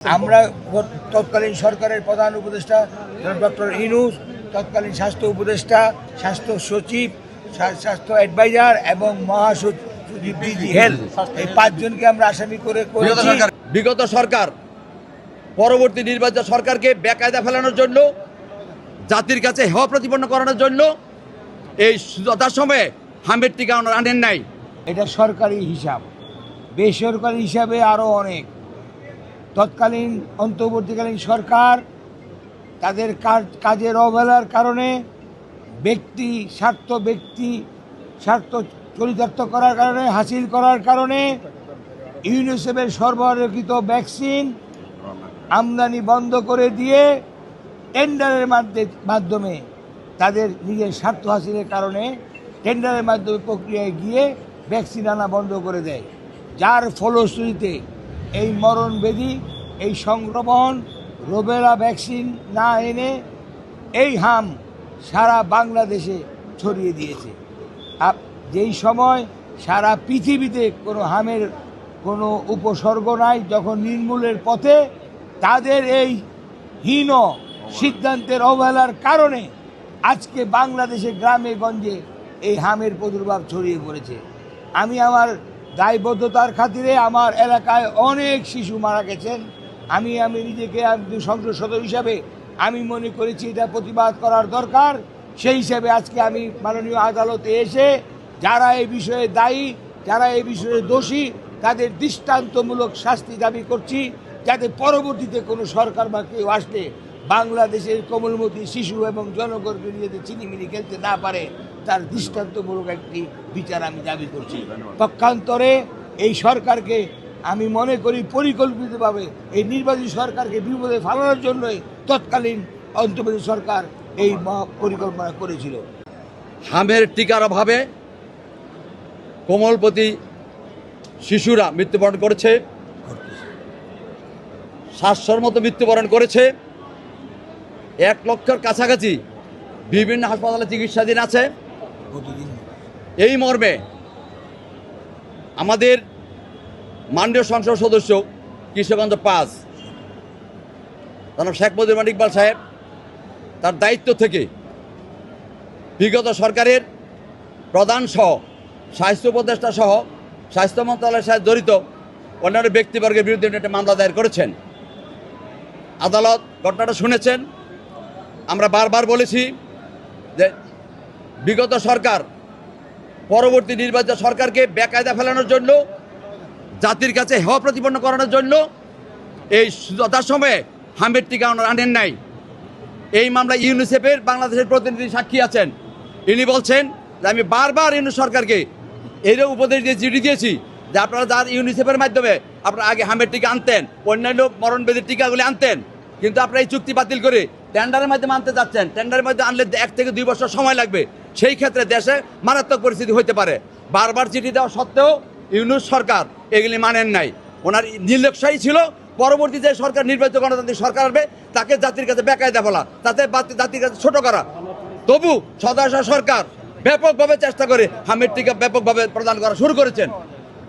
আমরা তৎকালীন সরকারের প্রধান উপদেষ্টা ডক্টর ইউনূস, তৎকালীন স্বাস্থ্য উপদেষ্টা, স্বাস্থ্য সচিব, স্বাস্থ্য অ্যাডভাইজার এবং মহাসচিব ডিজি হেলথ, এই পাঁচজনকে আমরা আসামি করে করেছি। বিগত সরকার পরবর্তী নির্বাচন সরকারকে বেকায়দা ফেলানোর জন্য, জাতির কাছে হেয় প্রতিপন্ন করানোর জন্য এই যথাসময়ে হামের টিকা আনেন নাই। এটা সরকারি হিসাব, বেসরকারি হিসাবে আরও অনেক। তৎকালীন অন্তর্বর্তীকালীন সরকার তাদের কাজের অবহেলার কারণে ব্যক্তি স্বার্থ চরিতার্থ করার কারণে, হাসিল করার কারণে ইউনিসেফের সরবরাহকৃত ভ্যাকসিন আমদানি বন্ধ করে দিয়ে টেন্ডারের মাধ্যমে তাদের নিজের স্বার্থ হাসিলের কারণে টেন্ডারের মাধ্যমে প্রক্রিয়ায় গিয়ে ভ্যাকসিন আনা বন্ধ করে দেয়, যার ফলশ্রুতিতে এই মরণব্যাধি, এই সংক্রমণ, রুবেলা ভ্যাকসিন না এনে এই হাম সারা বাংলাদেশে ছড়িয়ে দিয়েছে। যেই সময় সারা পৃথিবীতে কোনো হামের কোনো উপসর্গ নাই, যখন নির্মূলের পথে তাদের এই হীন সিদ্ধান্তের অবহেলার কারণে আজকে বাংলাদেশে গ্রামে গঞ্জে এই হামের প্রাদুর্ভাব ছড়িয়ে পড়েছে। আমি আমার দায়বদ্ধতার খাতিরে আমার এলাকায় অনেক শিশু মারা গেছেন। আমি নিজেকে সংসদ সদস্য হিসাবে আমি মনে করেছি এটা প্রতিবাদ করার দরকার। সেই হিসাবে আজকে আমি মাননীয় আদালতে এসে যারা এই বিষয়ে দায়ী, যারা এই বিষয়ে দোষী, তাদের দৃষ্টান্তমূলক শাস্তি দাবি করছি, যাতে পরবর্তীতে কোনো সরকার বা কেউ আসলে বাংলাদেশের কোমলমতি শিশু এবং জনগণকে নিজেদের চিনিমিনি খেলতে না পারে, তার দৃষ্টান্তমূলক একটি বিচার আমি দাবি করছি। পক্ষান্তরে এই সরকারকে আমি মনে করি পরিকল্পিতভাবে এই নির্বাচিত সরকারকে বিপদে ফেলানোর জন্যই তৎকালীন অন্তর্বর্তী সরকার এই পরিকল্পনা করেছিল। হামের টিকার অভাবে কোমলপতি শিশুরা মৃত্যুবরণ করেছে, শ্বাসর মতো মৃত্যুবরণ করেছে। 1 লক্ষের কাছাকাছি বিভিন্ন হাসপাতালে চিকিৎসাধীন আছে। এই মর্মে আমাদের মাননীয় সংসদ সদস্য কিশোরগঞ্জ 5 জনাব শেখ মুজিবুর রহমান ইকবাল সাহেব তার দায়িত্ব থেকে বিগত সরকারের প্রধান সহ, স্বাস্থ্য উপদেষ্টা সহ, স্বাস্থ্য মন্ত্রণালয়ের সাথে জড়িত অন্যান্য ব্যক্তিবর্গের বিরুদ্ধে একটা মামলা দায়ের করেছেন। আদালত ঘটনাটা শুনেছেন। আমরা বারবার বলেছি যে বিগত সরকার পরবর্তী নির্বাচন সরকারকে বেকায়দা ফেলানোর জন্য, জাতির কাছে হেয় প্রতিপন্ন করানোর জন্য এই যথাসময়ে হামের টিকা আনেন নাই। এই মামলায় ইউনিসেফের বাংলাদেশের প্রতিনিধি সাক্ষী আছেন। ইনি বলছেন যে আমি বারবার ইউনিস সরকারকে এরও উপদেশ দিয়ে চিঠি দিয়েছি যে আপনারা যার ইউনিসেফের মাধ্যমে আপনারা আগে হামের টিকা আনতেন, অন্যান্য মরণব্যাধির টিকাগুলি আনতেন, কিন্তু আপনারা এই চুক্তি বাতিল করে টেন্ডারের মাধ্যমে আনতে যাচ্ছেন। টেন্ডারের মধ্যে আনলে 1 থেকে 2 বছর সময় লাগবে। সেই ক্ষেত্রে দেশে মারাত্মক পরিস্থিতি হতে পারে। বারবার চিঠি দেওয়া সত্ত্বেও ইউনিস সরকার এগুলি মানেন নাই। ওনার নির্লক্ষ্যই ছিল পরবর্তী যে সরকার নির্বাচিত গণতান্ত্রিক সরকার হবে তাকে জাতির কাছে বেকায়দা বলা, তাতে জাতির কাছে ছোট করা। তবু সদাশয় সরকার ব্যাপকভাবে চেষ্টা করে হামের টিকা ব্যাপকভাবে প্রদান করা শুরু করেছেন।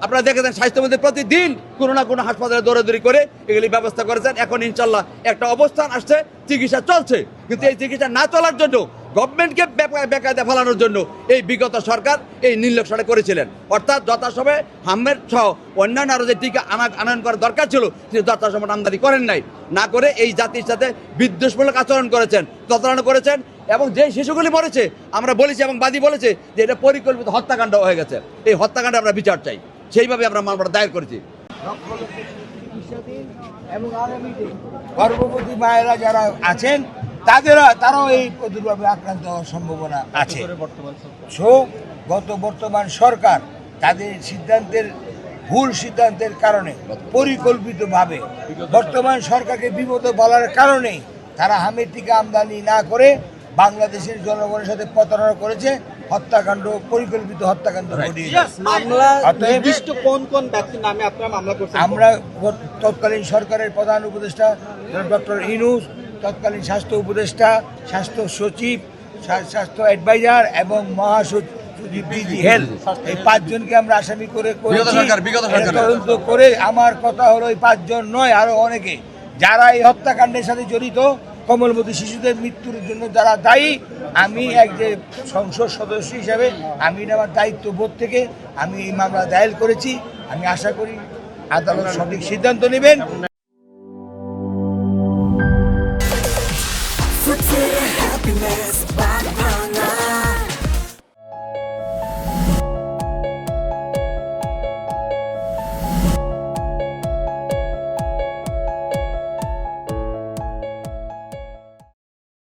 আপনারা দেখেছেন স্বাস্থ্যমন্ত্রী প্রতিদিন কোনো না কোনো হাসপাতালে দৌড়াদৌড়ি করে এগুলি ব্যবস্থা করেছেন। এখন ইনশাল্লাহ একটা অবস্থান আসছে, চিকিৎসা চলছে, কিন্তু এই চিকিৎসা না চলার জন্য, গভর্নমেন্টকে বেকায়দা ফেলানোর জন্য এই বিগত সরকার এই নির্লক্ষ্যটা করেছিলেন। অর্থাৎ যথাসময়ে হামের সহ অন্যান্য আরও যে টিকা আনয়ন করার দরকার ছিল সে যথাসময় আমদানি করেন নাই, না করে এই জাতির সাথে বিদ্বেষমূলক আচরণ করেছেন, প্রতারণা করেছেন। এবং যে শিশুগুলি মরেছে আমরা বলেছি এবং বাদী বলেছে যে এটা পরিকল্পিত হত্যাকাণ্ড হয়ে গেছে। এই হত্যাকাণ্ডে আমরা বিচার চাই, সেইভাবে আমরা মামলাটা দায়ের করেছি। এবং আগামীতে গর্ভবতী মায়েরা যারা আছেন তারাও এই প্রাদুর্ভাবে আক্রান্ত হওয়ার সম্ভাবনা আছে। বর্তমান সরকার তাদের ভুল সিদ্ধান্তের কারণে পরিকল্পিতভাবে বর্তমান সরকারকে বিপদে বলার কারণে তারা হামের টিকা আমদানি না করে বাংলাদেশের জনগণের সাথে প্রতারণা করেছে, হত্যাকাণ্ড, পরিকল্পিত হত্যাকাণ্ড ঘটিয়েছে। আমরা তৎকালীন সরকারের প্রধান উপদেষ্টা ডক্টর ইউনূস, তৎকালীন স্বাস্থ্য উপদেষ্টা, স্বাস্থ্য সচিব, স্বাস্থ্য অ্যাডভাইজার এবং মহাসচিব ডিজি হেলথ, এই 5 জনকে আমরা আসামি করে তদন্ত করে। আমার কথা হলো এই 5 জন নয়, আরো অনেকে যারা এই হত্যাকাণ্ডের সাথে জড়িত, কোমলমতি শিশুদের মৃত্যুর জন্য যারা দায়ী, আমি এক যে সংসদ সদস্য হিসাবে আমি আমার দায়িত্ববোধ থেকে আমি এই মামলা দায়ের করেছি। আমি আশা করি আদালত সঠিক সিদ্ধান্ত নেবেন। For happiness.